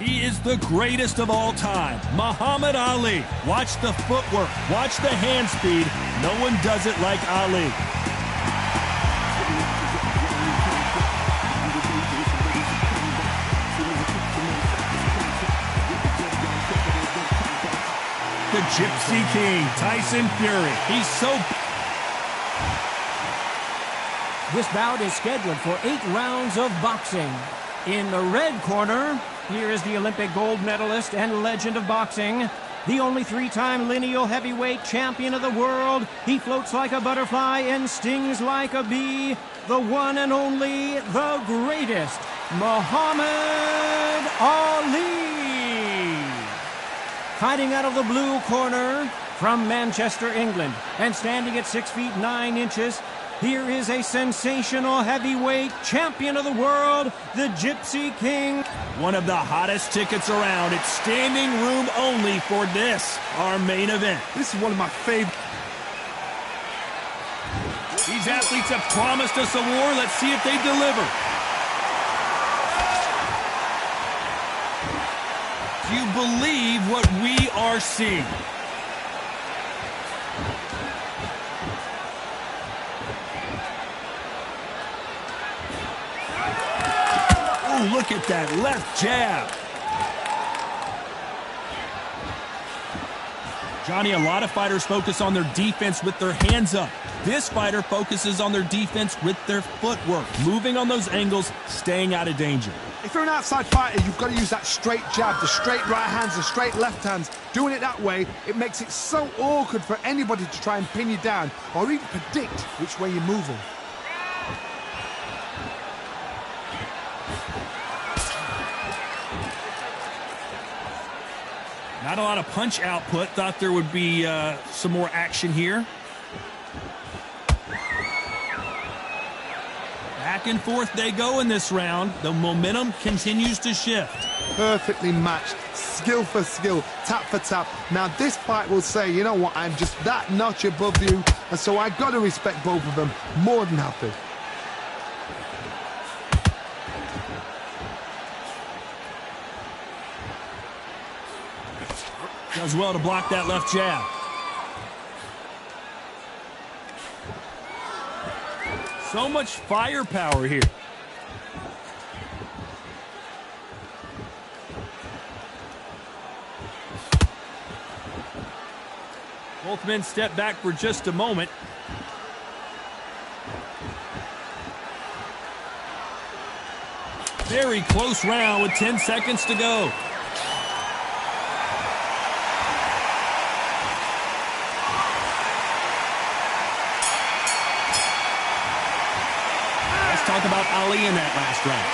He is the greatest of all time, Muhammad Ali. Watch the footwork, watch the hand speed. No one does it like Ali. The Gypsy King, Tyson Fury. He's so... This bout is scheduled for 8 rounds of boxing. In the red corner, here is the Olympic gold medalist and legend of boxing, the only 3-time lineal heavyweight champion of the world. He floats like a butterfly and stings like a bee. The one and only, the greatest, Muhammad Ali. Fighting out of the blue corner from Manchester, England, and standing at 6 feet 9 inches, here is a sensational heavyweight champion of the world, the Gypsy King. One of the hottest tickets around. It's standing room only for this, our main event. This is one of my favorite. These athletes have promised us a war. Let's see if they deliver. Do you believe what we are seeing? Oh, look at that left jab. Johnny, a lot of fighters focus on their defense with their hands up. This fighter focuses on their defense with their footwork, moving on those angles, staying out of danger. If you're an outside fighter, you've got to use that straight jab, the straight right hands, the straight left hands. Doing it that way, it makes it so awkward for anybody to try and pin you down or even predict which way you're moving. Not a lot of punch output. Thought there would be some more action here. Back and forth they go in this round. The momentum continues to shift. Perfectly matched, skill for skill, tap for tap. Now this fight will say, you know what, I'm just that notch above you, and so I got to respect both of them more than happy. Does well to block that left jab. So much firepower here. Both men step back for just a moment. Very close round with 10 seconds to go. Talk about Ali in that last round.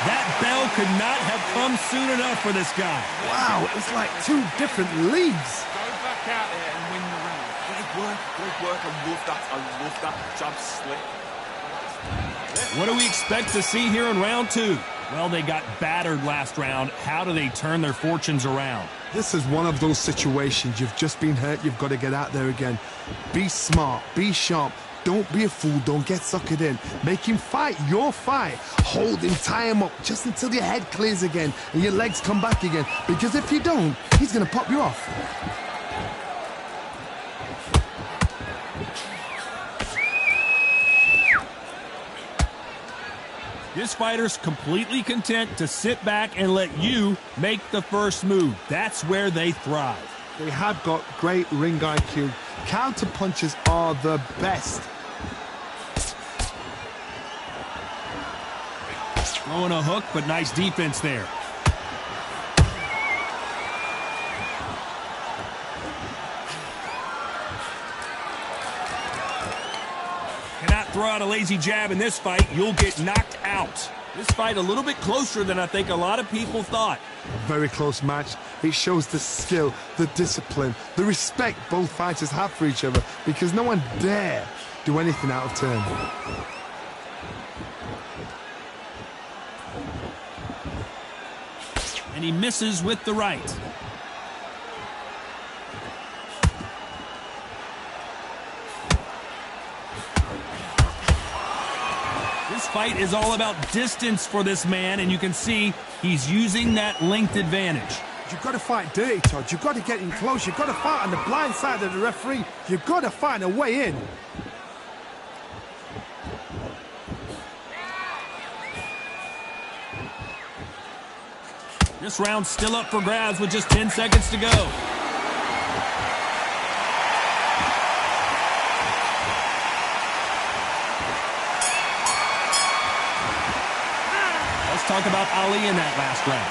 That bell could not have come soon enough for this guy. Wow, it's like 2 different leagues. Go back out there and win the round. Great work. I love that jab slip. What do we expect to see here in round 2? Well, they got battered last round. How do they turn their fortunes around? This is one of those situations. You've just been hurt. You've got to get out there again. Be smart. Be sharp. Don't be a fool. Don't get suckered in. Make him fight your fight. Hold him, tie him up just until your head clears again and your legs come back again. Because if you don't, he's going to pop you off. This fighter's completely content to sit back and let you make the first move. That's where they thrive. They have got great ring IQ. Counter punches are the best. Throwing a hook, but nice defense there. Cannot throw out a lazy jab in this fight. You'll get knocked out. This fight a little bit closer than I think a lot of people thought. Very close match. It shows the skill, the discipline, the respect both fighters have for each other, because no one dare do anything out of turn. And he misses with the right. fight is all about distance for this man, and you can see he's using that length advantage. You've got to fight dirty, Todd. You've got to get in close. You've got to fight on the blind side of the referee. You've got to find a way in. This round's still up for grabs with just 10 seconds to go. Let's talk about Ali in that last round.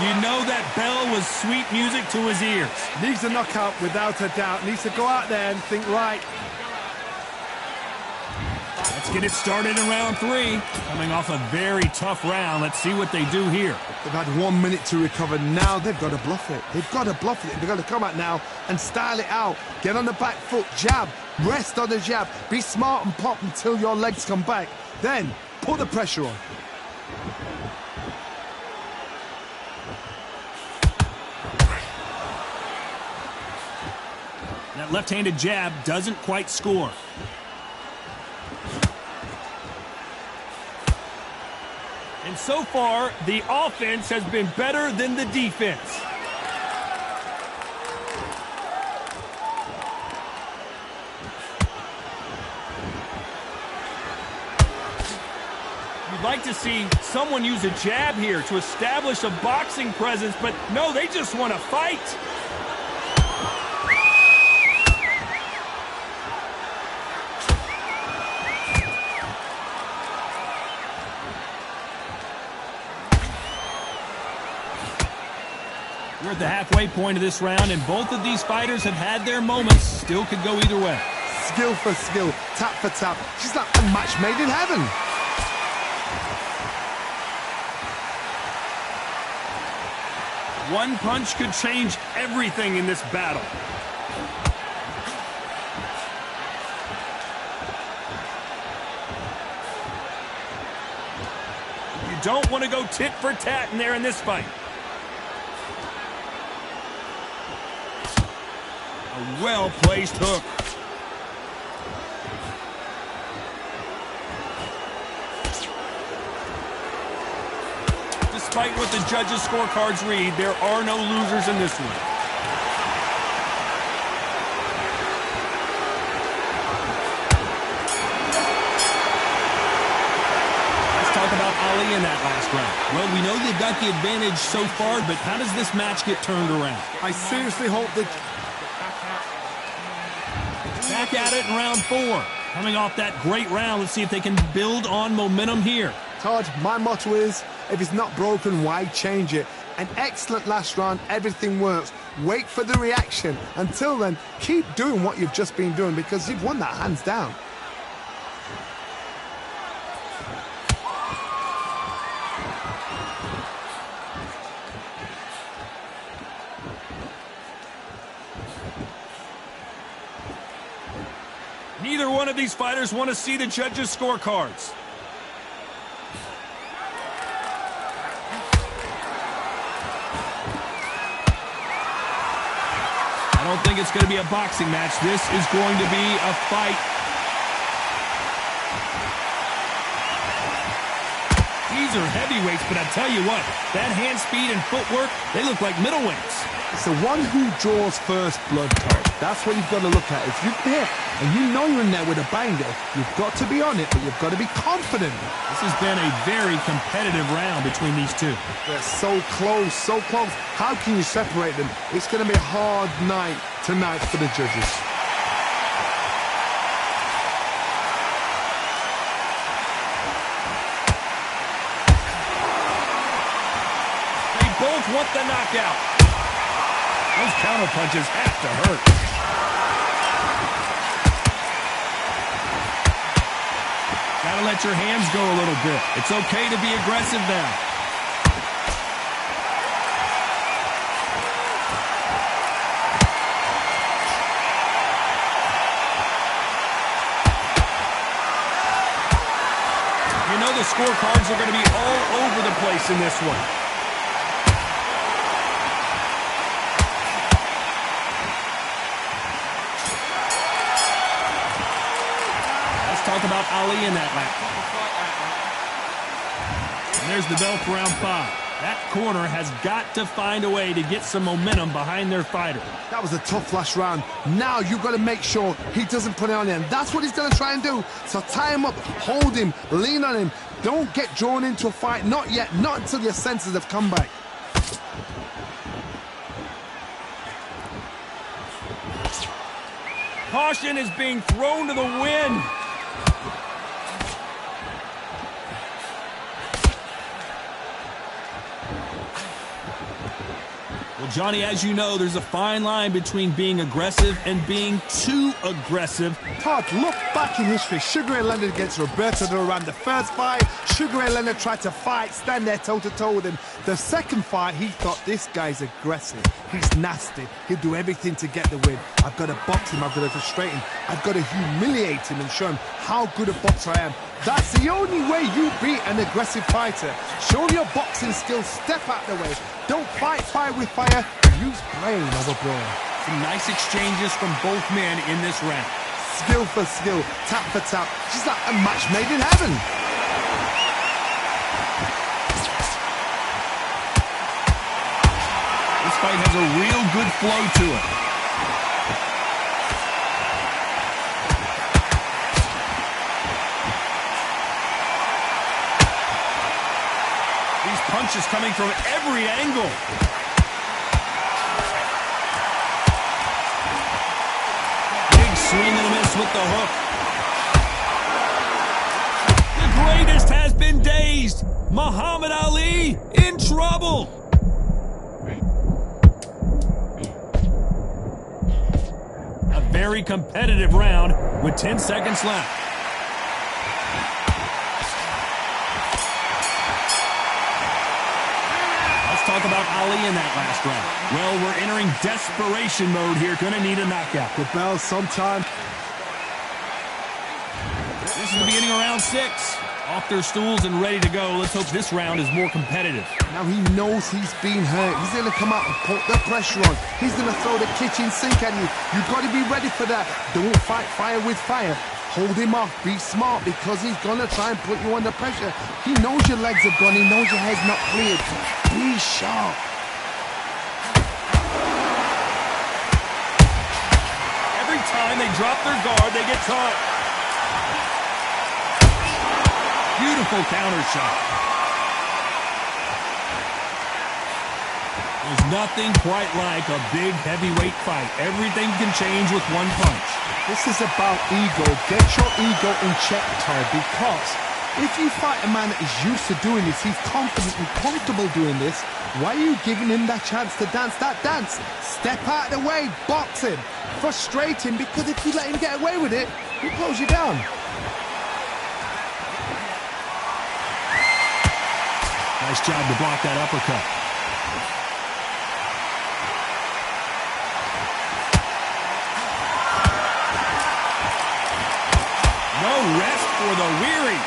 You know that bell was sweet music to his ears. Needs a knockout without a doubt. Needs to go out there and think right. Let's get it started in round 3. Coming off a very tough round. Let's see what they do here. They've had 1 minute to recover. Now they've got to bluff it. They've got to bluff it. They've got to come out now and style it out. Get on the back foot, jab, rest on the jab. Be smart and pop until your legs come back. Then put the pressure on. That left-handed jab doesn't quite score. And so far, the offense has been better than the defense. You'd like to see someone use a jab here to establish a boxing presence, but no, they just want to fight. We're at the halfway point of this round, and both of these fighters have had their moments. Still could go either way. Skill for skill, tap for tap. She's like a match made in heaven. One punch could change everything in this battle. You don't want to go tit for tat in there in this fight. A well-placed hook. Despite what the judges' scorecards read, there are no losers in this one. Let's talk about Ali in that last round. Well, we know they've got the advantage so far, but how does this match get turned around? I seriously hope that... Back at it in round 4. Coming off that great round, let's see if they can build on momentum here. Todd, my motto is, if it's not broken, why change it? An excellent last round, everything works. Wait for the reaction. Until then, keep doing what you've just been doing because you've won that hands down. Neither one of these fighters want to see the judges' scorecards. I don't think it's going to be a boxing match. This is going to be a fight. These are heavyweights, but I tell you what, that hand speed and footwork, they look like middleweights. It's the one who draws first blood, Todd. That's what you've got to look at. If you hit and you know you're in there with a banger, you've got to be on it, but you've got to be confident. This has been a very competitive round between these two. They're so close, so close. How can you separate them? It's going to be a hard night tonight for the judges. They both want the knockout. Those counter punches have to hurt. Gotta let your hands go a little bit. It's okay to be aggressive now. You know the scorecards are going to be all over the place in this one. Talk about Ali in that lap. And there's the bell for round 5. That corner has got to find a way to get some momentum behind their fighter. That was a tough last round. Now you've got to make sure he doesn't put it on him. That's what he's going to try and do. So tie him up, hold him, lean on him. Don't get drawn into a fight. Not yet. Not until your senses have come back. Caution is being thrown to the wind. Well, Johnny, as you know, there's a fine line between being aggressive and being too aggressive. Todd, look back in history. Sugar Ray Leonard against Roberto Duran. The first fight, Sugar Ray Leonard tried to fight, stand there toe-to-toe with him. The second fight, he thought, this guy's aggressive. He's nasty. He'll do everything to get the win. I've got to box him. I've got to frustrate him. I've got to humiliate him and show him how good a boxer I am. That's the only way you beat an aggressive fighter. Show your boxing skills. Step out the way. Don't fight fire with fire. Use brain over brawn. Some nice exchanges from both men in this round. Skill for skill, tap for tap. Just like a match made in heaven. This fight has a real good flow to it. These punches coming from every angle. Big swing and a miss with the hook. The greatest has been dazed. Muhammad Ali in trouble. A very competitive round with 10 seconds left. Talk about Ali in that last round. Well, we're entering desperation mode here. Gonna need a knockout. The bell sometime. This is the beginning of round 6. Off their stools and ready to go. Let's hope this round is more competitive. Now he knows he's been hurt. He's going to come out and put the pressure on. He's going to throw the kitchen sink at you. You've got to be ready for that. Don't fight fire with fire. Hold him off. Be smart because he's going to try and put you under pressure. He knows your legs are gone. He knows your head's not cleared. Be sharp. Every time they drop their guard, they get caught. Beautiful counter shot. There's nothing quite like a big heavyweight fight. Everything can change with one punch. This is about ego. Get your ego in check, Todd, because if you fight a man that is used to doing this, he's confident and comfortable doing this, why are you giving him that chance to dance that dance? Step out of the way, box him, frustrate him, because if you let him get away with it, he'll close you down. Nice job to block that uppercut. No rest for the weary.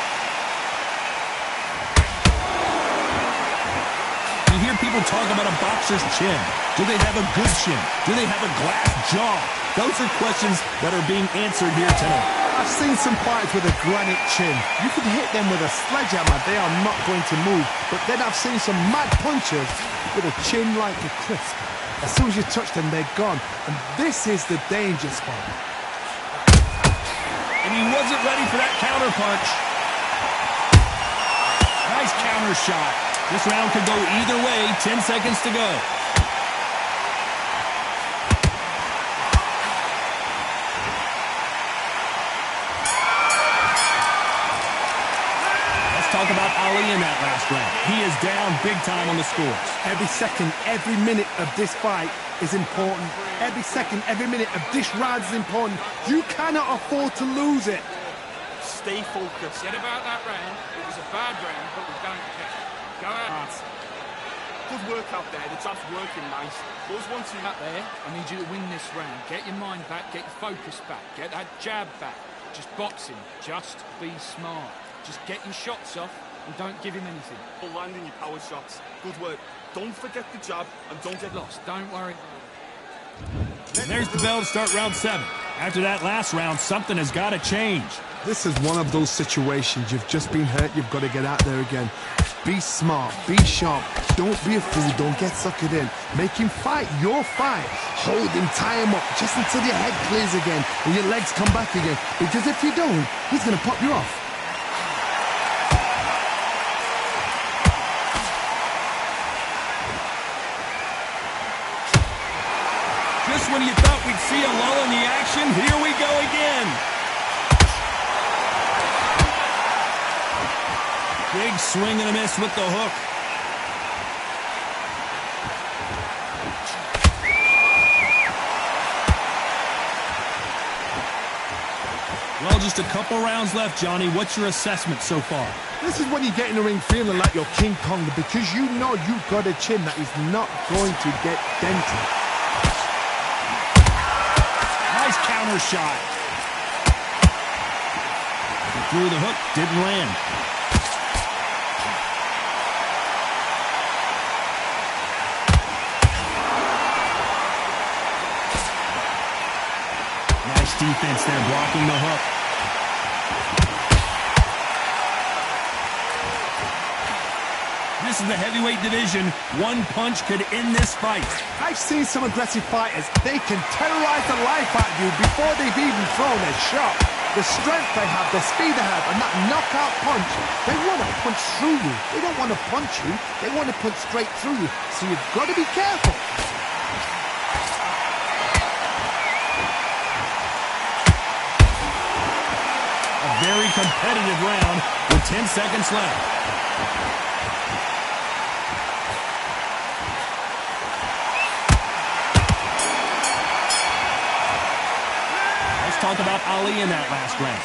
You hear people talk about a boxer's chin. Do they have a good chin? Do they have a glass jaw? Those are questions that are being answered here tonight. I've seen some fighters with a granite chin. You could hit them with a sledgehammer, they are not going to move. But then I've seen some mad punchers with a chin like a crisp. As soon as you touch them, they're gone. And this is the danger spot. And he wasn't ready for that counter punch. Nice counter shot. This round could go either way. 10 seconds to go. Talk about Ali in that last round. He is down big time on the scores. Every second, every minute of this fight is important. Every second, every minute of this round is important. You cannot afford to lose it. Stay focused. Forget about that round. It was a bad round, but we don't care. Go out. Good work out there. The jab's working nice. Those 1-2 Out there, I need you to win this round. Get your mind back, get your focus back, get that jab back. Just boxing. Just be smart. Just get your shots off and don't give him anything. landing your power shots. Good work. Don't forget the jab and don't get lost. Don't worry. And there's the bell to start round 7. After that last round, something has got to change. This is one of those situations. You've just been hurt. You've got to get out there again. Be smart. Be sharp. Don't be a fool. Don't get suckered in. Make him fight your fight. Hold him. Tie him up just until your head clears again and your legs come back again. Because if you don't, he's going to pop you off. Just when you thought we'd see a lull in the action, here we go again. Big swing and a miss with the hook. Well, just a couple rounds left, Johnny. What's your assessment so far? This is when you get in the ring feeling like you're King Kong because you know you've got a chin that is not going to get dented. Nice counter shot. He threw the hook, didn't land. Nice defense there, blocking the hook. This is the heavyweight division. One punch could end this fight. I've seen some aggressive fighters. They can terrorize the life out of you before they've even thrown a shot. The strength they have, the speed they have, and that knockout punch, they want to punch through you. They don't want to punch you. They want to punch straight through you. So you've got to be careful. A very competitive round with 10 seconds left. Talk about Ali in that last round.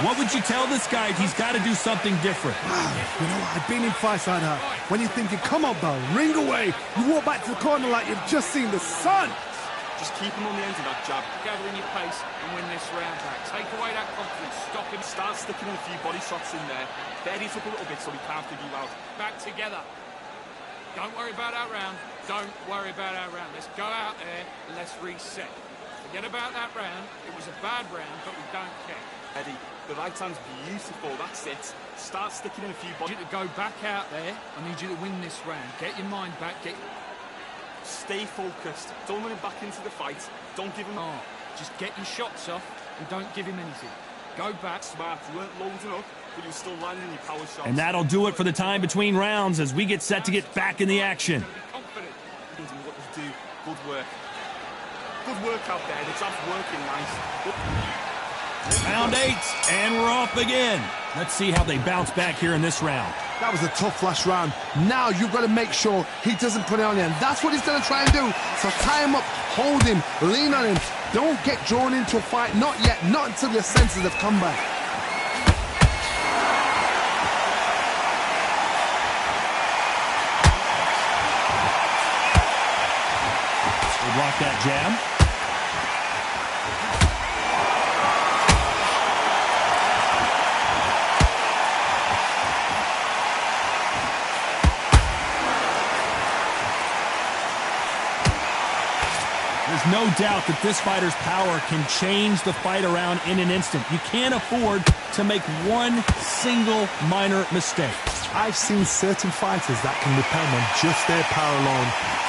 What would you tell this guy if he's got to do something different? You know, I've been in fights like that. When you're thinking, come on, Bell, ring away. You walk back to the corner like you've just seen the sun. Just keep him on the end of that jab. Gather in your pace and win this round back. Take away that confidence. Stop him. Start sticking in a few body shots in there. Bury it up a little bit so he can't figure you out. Back together. Don't worry about our round. Don't worry about our round. Let's go out there and let's reset. Forget about that round. It was a bad round, but we don't care. Eddie, the right hand's beautiful. That's it. Start sticking in a few body... I need you to go back out there. I need you to win this round. Get your mind back. Stay focused. Don't run him back into the fight. Don't give him... Oh, just get your shots off and don't give him anything. Go back. Smart. You weren't loading up, but you were still landing your power shots. And that'll do it for the time between rounds as we get set to get back in the action. Be confident. He doesn't know what to do. Good work. Good work out there. The job's working nice. Round 8, and we're off again. Let's see how they bounce back here in this round. That was a tough last round. Now you've got to make sure he doesn't put it on you. And that's what he's going to try and do. So tie him up, hold him, lean on him. Don't get drawn into a fight. Not yet. Not until your senses have come back. They block that jab. There's no doubt that this fighter's power can change the fight around in an instant. You can't afford to make one single minor mistake. I've seen certain fighters that can depend on just their power alone.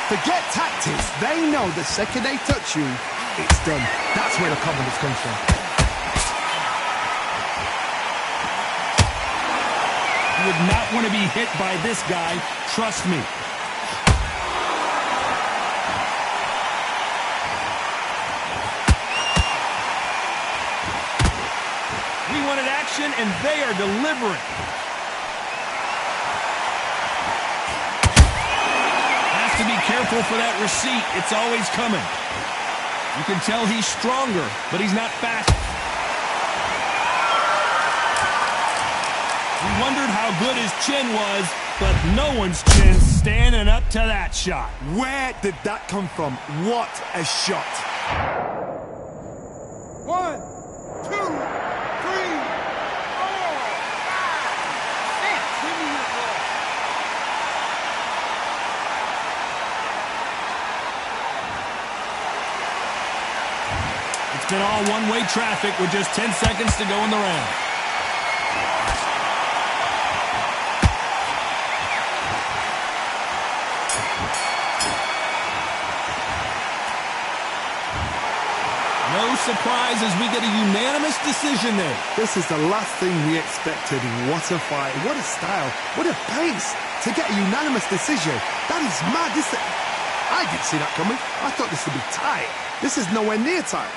Forget tactics. They know the second they touch you, it's done. That's where the confidence comes from. You would not want to be hit by this guy. Trust me. Wanted action, and they are delivering. Has to be careful for that receipt. It's always coming. You can tell he's stronger, but he's not fast. We wondered how good his chin was, but no one's chin standing up to that shot. Where did that come from? What a shot. 1, 2... in all one-way traffic with just 10 seconds to go in the round. No surprise as we get a unanimous decision there. This is the last thing we expected. What a fight, what a style, what a pace to get a unanimous decision. That is mad. I didn't see that coming. I thought this would be tight. This is nowhere near tight.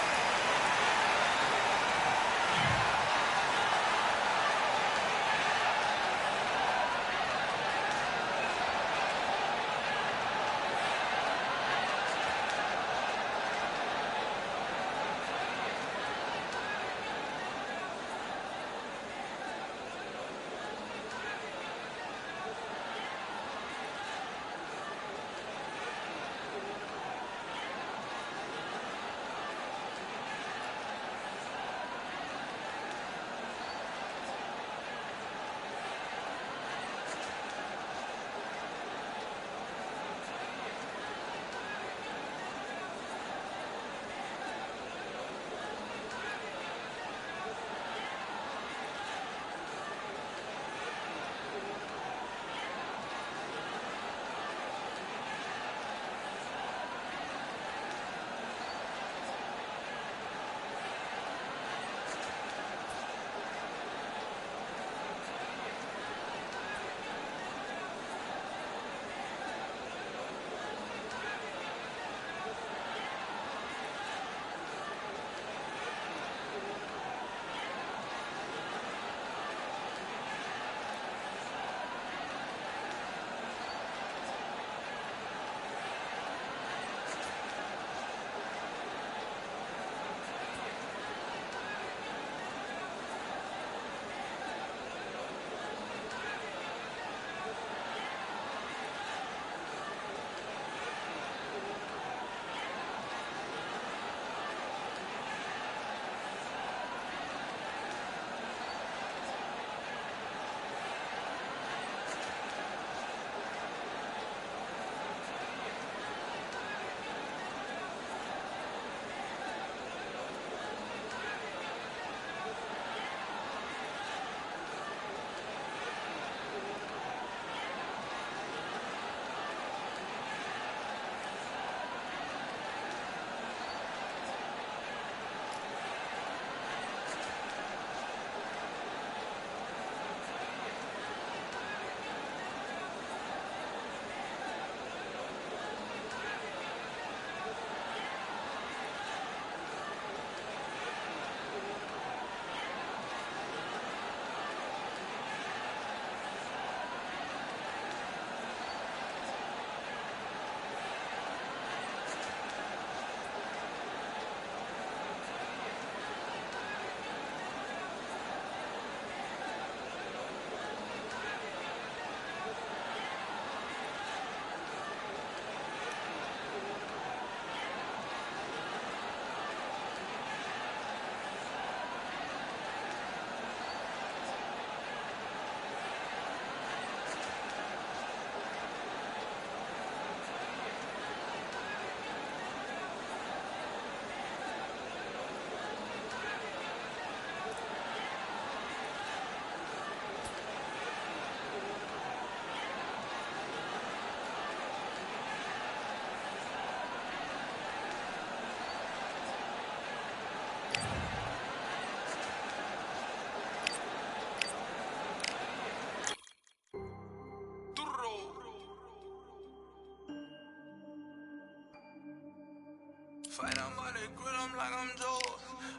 Fight on by the grill, I'm like I'm Joe.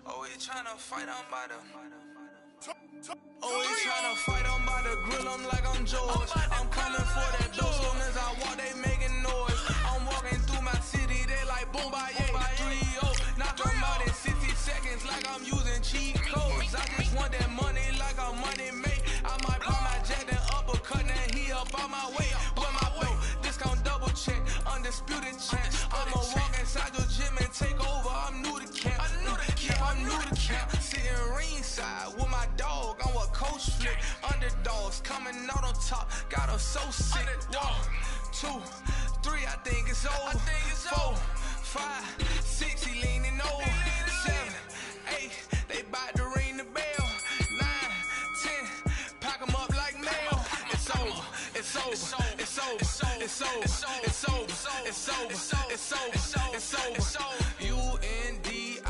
Always tryna fight on by the. Always tryna fight on by the grill, I'm like I'm George. I'm coming for that dough, soon as I walk, they making noise. I'm walking through my city, they like boom by 3-0. Knock them out in 60 seconds like I'm using cheat codes. I just want that money like I'm money made. I might pop my jet and uppercut, and he up on my way. Where my belt, discount double check, undisputed champ. I'ma walk inside your gym and take over, I'm new to camp. I'm new to camp, sitting ringside with my dog, I'm what coach flip. Underdogs coming out on top, got us so sick. 1, 2, 3, I think it's over. 4, 5, 6, he leaning over. 7, over, it's over, it's over, it's over, it's over, it's over, it's over. UNDISPUTED.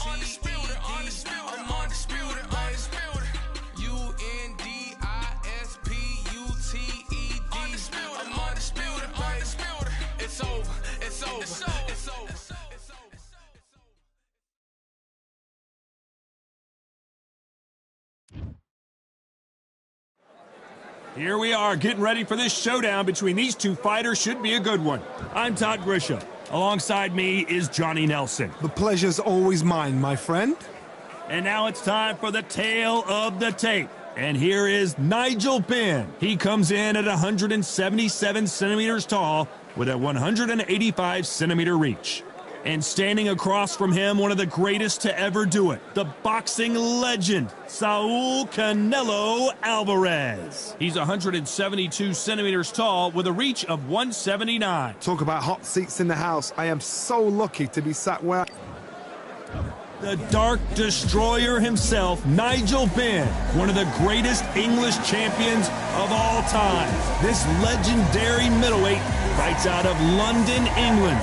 Undisputed, undisputed, undisputed, undisputed. UNDISPUTED. Undisputed, undisputed, undisputed. It's over, it's over, it's over, it's over. Here we are, getting ready for this showdown between these two fighters. Should be a good one. I'm Todd Grisham. Alongside me is Johnny Nelson. The pleasure's always mine, my friend. And now it's time for the tale of the tape. And here is Nigel Benn. He comes in at 177 centimeters tall with a 185 centimeter reach. And standing across from him, one of the greatest to ever do it, the boxing legend, Saul Canelo Alvarez. He's 172 centimeters tall with a reach of 179. Talk about hot seats in the house. I am so lucky to be sat where... The Dark Destroyer himself, Nigel Benn, one of the greatest English champions of all time. This legendary middleweight fights out of London, England.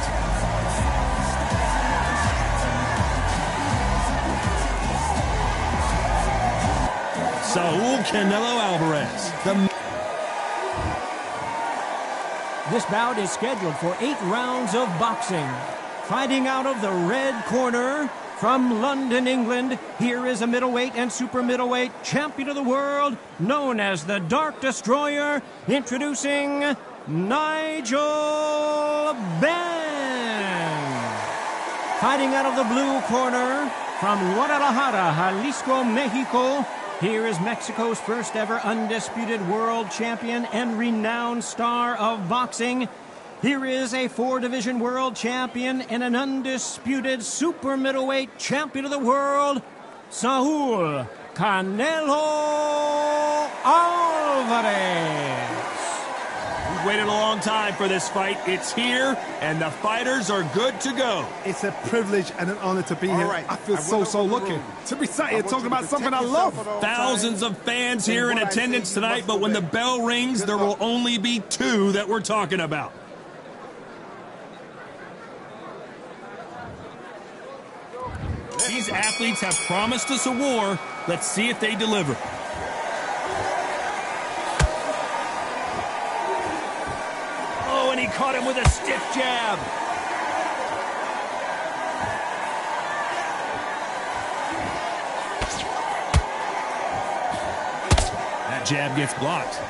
Saul Canelo Alvarez. This bout is scheduled for 8 rounds of boxing. Fighting out of the red corner from London, England, here is a middleweight and super middleweight champion of the world known as the Dark Destroyer, introducing Nigel Benn. Fighting out of the blue corner from Guadalajara, Jalisco, Mexico, here is Mexico's first ever undisputed world champion and renowned star of boxing. Here is a 4-division world champion and an undisputed super middleweight champion of the world, Saul Canelo Alvarez. We've waited a long time for this fight. It's here, and the fighters are good to go. It's a privilege and an honor to be here. right. I feel so lucky to be sat here talking about something I love. Thousands of fans here in attendance tonight, but when the bell rings, there will only be 2 that we're talking about. These athletes have promised us a war. Let's see if they deliver. Oh, and he caught him with a stiff jab. That jab gets blocked.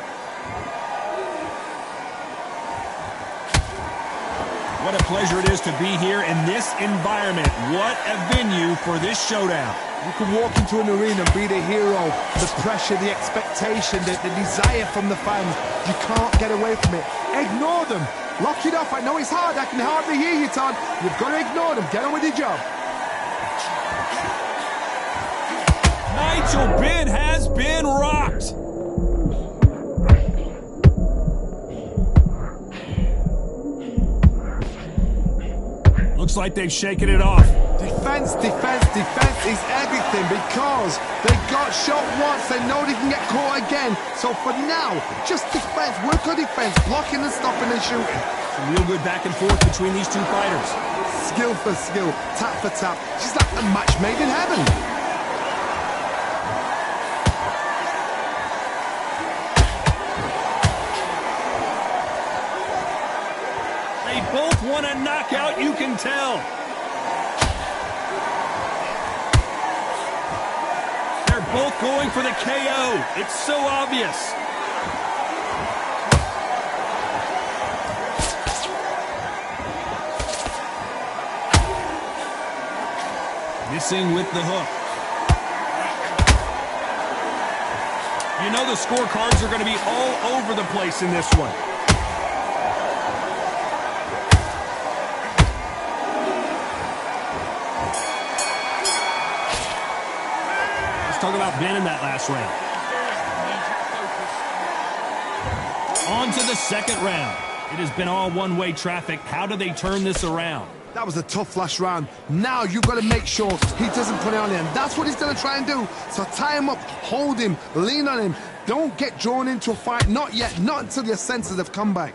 What a pleasure it is to be here in this environment. What a venue for this showdown. You can walk into an arena and be the hero. The pressure, the expectation, the desire from the fans. You can't get away from it. Ignore them. Lock it off. I know it's hard. I can hardly hear you, Todd. You've got to ignore them. Get on with your job. Nigel Benn has been rocked. Looks like they've shaken it off. Defense is everything because they got shot once. They know they can get caught again. So for now, just defense. Work on defense, blocking and stopping and shooting. Some real good back and forth between these 2 fighters. Skill for skill, tap for tap. She's like a match made in heaven. They both want a knockout, you can tell. They're both going for the KO. It's so obvious. Missing with the hook. You know the scorecards are going to be all over the place in this one. Talk about Benn in that last round. On to the second round. It has been all one-way traffic. How do they turn this around? That was a tough last round. Now you've got to make sure he doesn't put it on him. That's what he's going to try and do. So tie him up, hold him, lean on him, Don't get drawn into a fight. Not yet. Not until your senses have come back.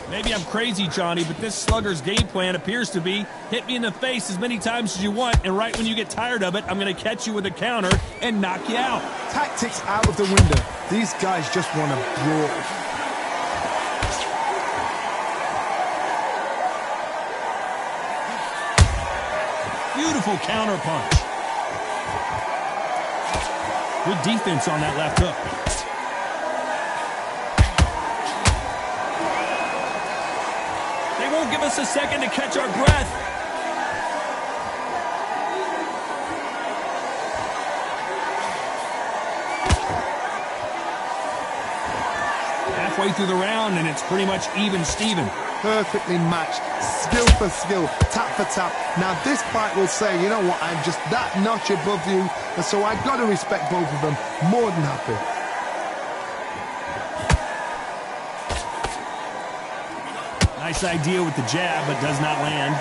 Maybe I'm crazy, Johnny, but this slugger's game plan appears to be hit me in the face as many times as you want, and right when you get tired of it, I'm going to catch you with a counter and knock you out. Tactics out of the window. These guys just want to brawl. Beautiful counter punch. Good defense on that left hook. They won't give us a second to catch our breath. Halfway through the round, and it's pretty much even Steven. Perfectly matched, skill for skill, tap for tap. Now this fight will say, you know what, I'm just that notch above you, and so I've got to respect both of them. More than happy. Nice idea with the jab, but does not land.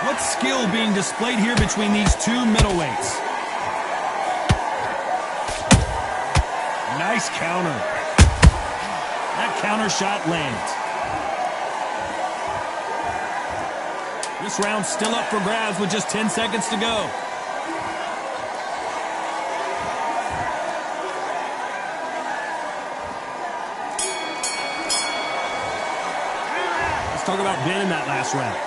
What skill being displayed here between these two middleweights. Nice counter. That counter shot lands. This round's still up for grabs with just 10 seconds to go. Let's talk about Ben in that last round.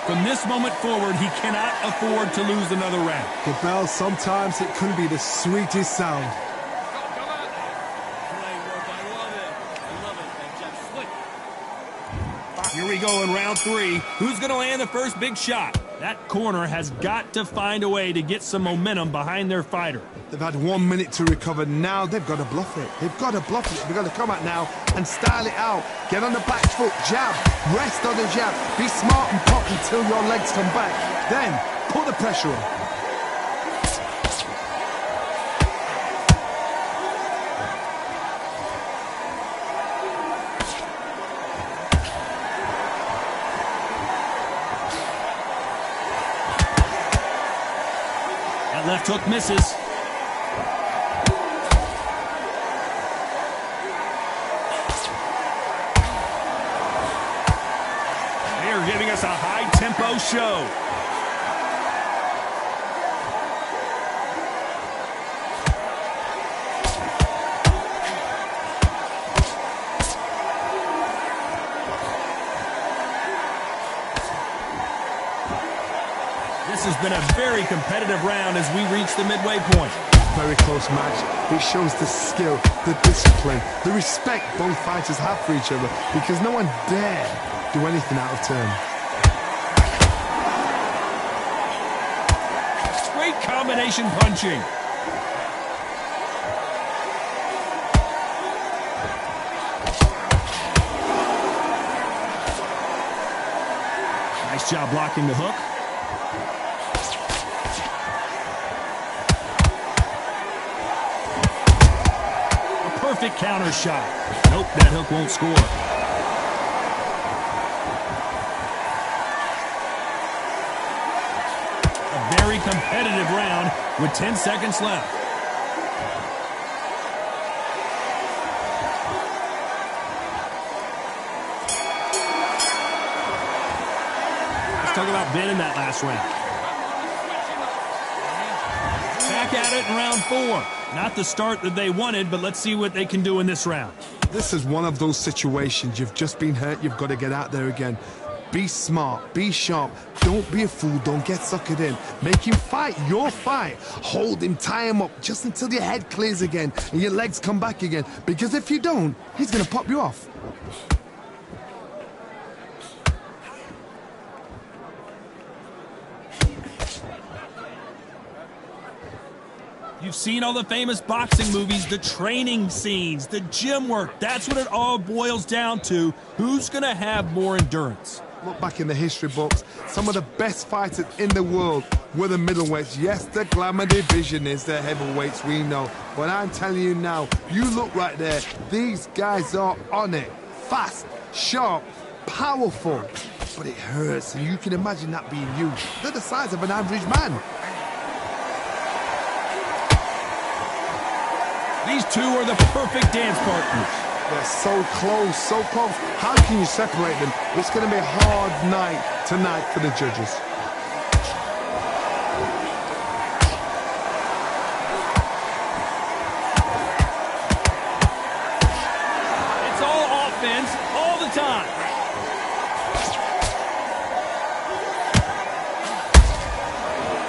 From this moment forward, he cannot afford to lose another round. The bell, sometimes it can be the sweetest sound. Here we go in round 3. Who's going to land the first big shot? That corner has got to find a way to get some momentum behind their fighter. They've had 1 minute to recover. Now they've got to bluff it. They've got to bluff it. They've got to come out now and style it out. Get on the back foot, jab, rest on the jab. Be smart and pop until your legs come back. Then put the pressure on. That left hook misses. Giving us a high-tempo show. This has been a very competitive round as we reach the midway point. Very close match. It shows the skill, the discipline, the respect both fighters have for each other, because no one dare do anything out of turn. Great combination punching. Nice job blocking the hook. A perfect counter shot. Nope, that hook won't score. Very competitive round with 10 seconds left. Let's talk about Ben in that last round. Back at it in round 4. Not the start that they wanted, but let's see what they can do in this round. This is one of those situations. You've just been hurt. You've got to get out there again. Be smart, be sharp, don't be a fool, don't get suckered in. Make him fight your fight. Hold him, tie him up, just until your head clears again and your legs come back again. Because if you don't, he's going to pop you off. You've seen all the famous boxing movies, the training scenes, the gym work. That's what it all boils down to. Who's going to have more endurance? look back in the history books, some of the best fighters in the world were the middleweights. Yes, the glamour division is the heavyweights, we know. But I'm telling you now, you look right there, these guys are on it. Fast, sharp, powerful. But it hurts, and you can imagine that being you. They're the size of an average man. These two are the perfect dance partners. They're so close, so close. How can you separate them? It's going to be a hard night tonight for the judges. It's all offense, all the time.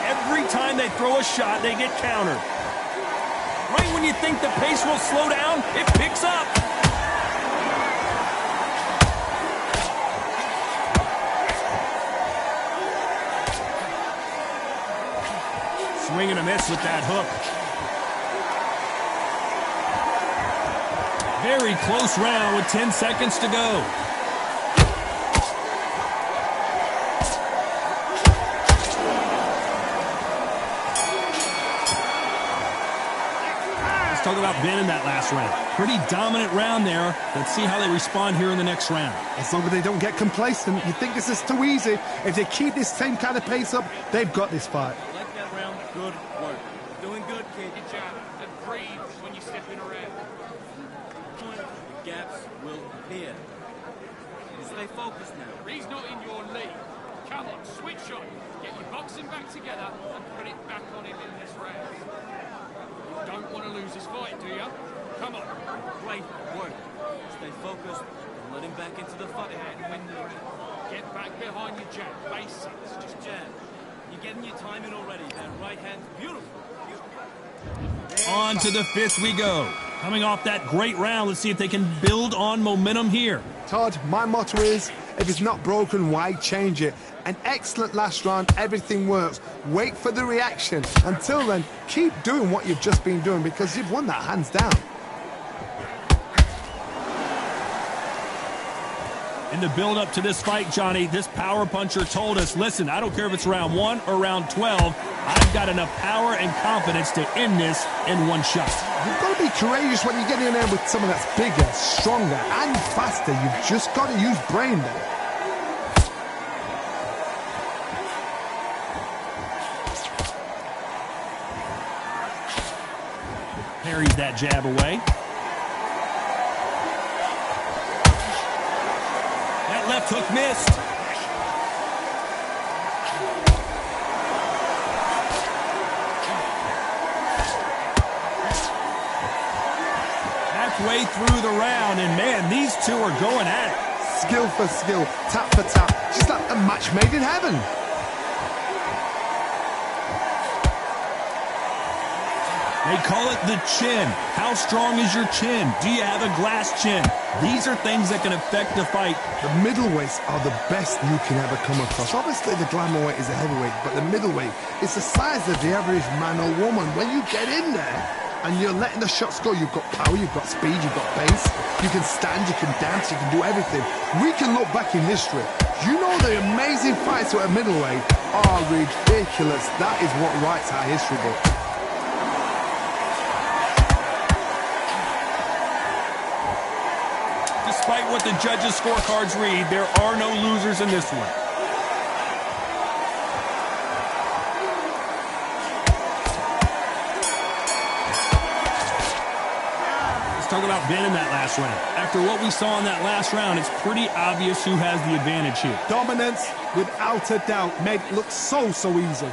Every time they throw a shot, they get countered. Right when you think the pace will slow down, it picks up. Swing and a miss with that hook. Very close round with 10 seconds to go. Talk about Ben in that last round. Pretty dominant round there. Let's see how they respond here in the next round. As long as they don't get complacent, you think this is too easy. If they keep this same kind of pace up, they've got this fight. I like that round. Good work. Doing good, kid. Good job. And breathe when you step in around. Point. Gaps will appear. Stay focused now. He's not in your league. Come on, switch on. Get your boxing back together and put it back on him in this round. Don't want to lose this fight, do you? Come on. Great work. Stay focused and let him back into the fight. And win the round. Get back behind your jab. Basics. Just jab. You're getting your time in already. That right hand's beautiful. On to the fifth we go. Coming off that great round, let's see if they can build on momentum here. Todd, my motto is, if it's not broken, why change it? An excellent last round, everything works. Wait for the reaction. Until then, keep doing what you've just been doing because you've won that hands down. In the build-up to this fight, Johnny, this power puncher told us, listen, I don't care if it's round 1 or round 12, I've got enough power and confidence to end this in one shot. You've got to be courageous when you get in there with someone that's bigger, stronger, and faster. You've just got to use brain there. Parries that jab away. That left hook missed. Halfway through the round, and man, these two are going at it. Skill for skill, tap for tap, just like a match made in heaven. They call it the chin. How strong is your chin? Do you have a glass chin? These are things that can affect the fight. The middleweights are the best you can ever come across. Obviously, the glamour weight is a heavyweight, but the middleweight is the size of the average man or woman. When you get in there and you're letting the shots go, you've got power, you've got speed, you've got pace. You can stand, you can dance, you can do everything. We can look back in history. You know the amazing fights at a middleweight are ridiculous. That is what writes our history book. Despite what the judges' scorecards read, there are no losers in this one. Let's talk about Ben in that last round. After what we saw in that last round, it's pretty obvious who has the advantage here. Dominance, without a doubt, made it look so easy. Yes, I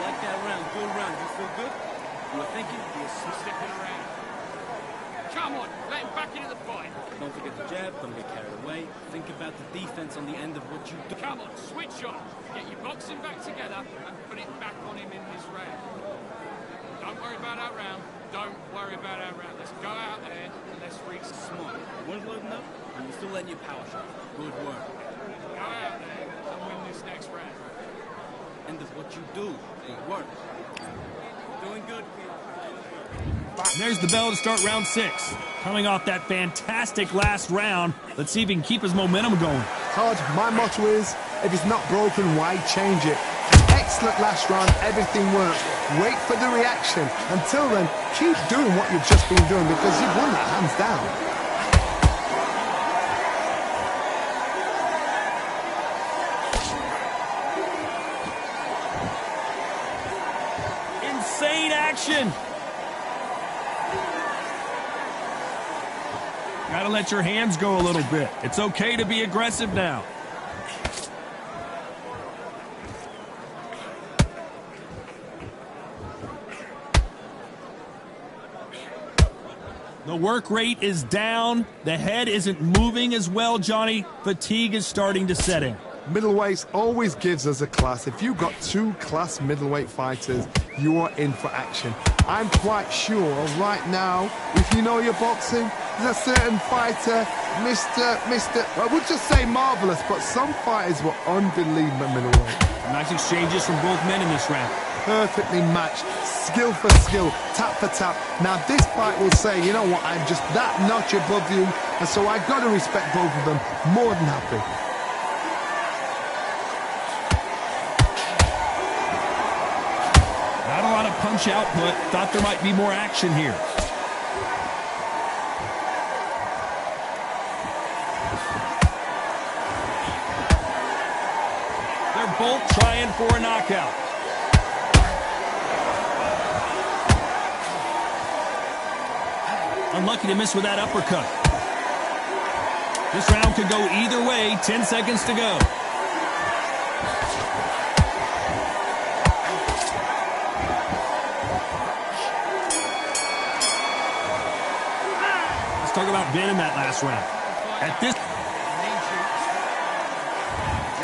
like that round. Good round. You feel good? You were thinking? You're slipping around. Come on, let him back into the fight. Don't forget the jab. Don't get carried away. Think about the defense on the end of what you do. Come on, switch on. Get your boxing back together and put it back on him in this round. Don't worry about our round. Don't worry about our round. Let's go out there and let's reach Smart. You weren't loading up, and you're still letting your power shot. Good work. Go out there and win this next round. End of what you do. It worked. Doing good, kid. There's the bell to start round 6. Coming off that fantastic last round, let's see if he can keep his momentum going. Todd, my motto is, if it's not broken, why change it? Excellent last round, everything worked. Wait for the reaction. Until then, keep doing what you've just been doing because you've won that hands down. Insane action! Gotta let your hands go a little bit. It's okay to be aggressive now. The work rate is down. The head isn't moving as well, Johnny. Fatigue is starting to set in. Middleweights always gives us a class. If you've got 2 class middleweight fighters, you are in for action. I'm quite sure right now, if you know your boxing, there's a certain fighter, I would just say marvelous, but some fighters were unbelievable middleweight. Nice exchanges from both men in this round. Perfectly matched, skill for skill, tap for tap. Now this fight will say, you know what, I'm just that notch above you, and so I've got to respect both of them. More than happy. Not a lot of punch output. Thought there might be more action here. They're both trying for a knockout. Unlucky to miss with that uppercut. This round could go either way. 10 seconds to go. Let's talk about Ben in that last round. At this...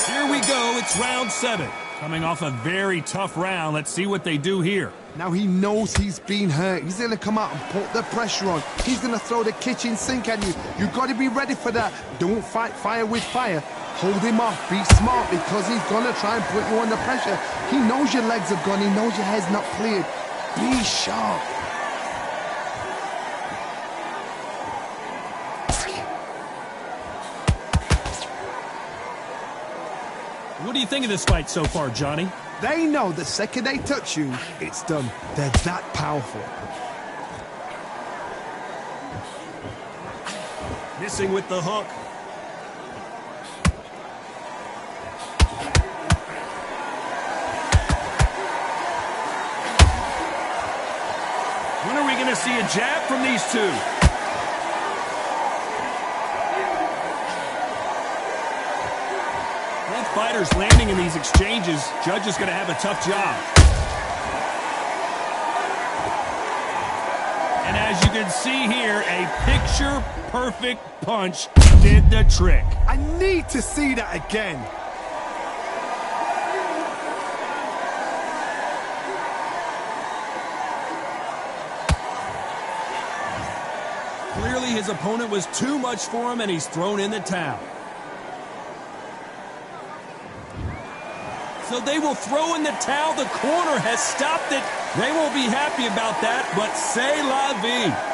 Here we go. It's round 7. Coming off a very tough round. Let's see what they do here. Now he knows he's been hurt. He's going to come out and put the pressure on. He's going to throw the kitchen sink at you. You've got to be ready for that. Don't fight fire with fire. Hold him off. Be smart because he's going to try and put you under pressure. He knows your legs are gone. He knows your head's not cleared. Be sharp. What do you think of this fight so far, Johnny? They know the second they touch you, it's done. They're that powerful. Missing with the hook. When are we going to see a jab from these two? Both fighters landing in these exchanges. Judge is going to have a tough job. And as you can see here, a picture-perfect punch did the trick. I need to see that again. Clearly his opponent was too much for him and he's thrown in the towel. So they will throw in the towel. The corner has stopped it. They won't be happy about that, but c'est la vie.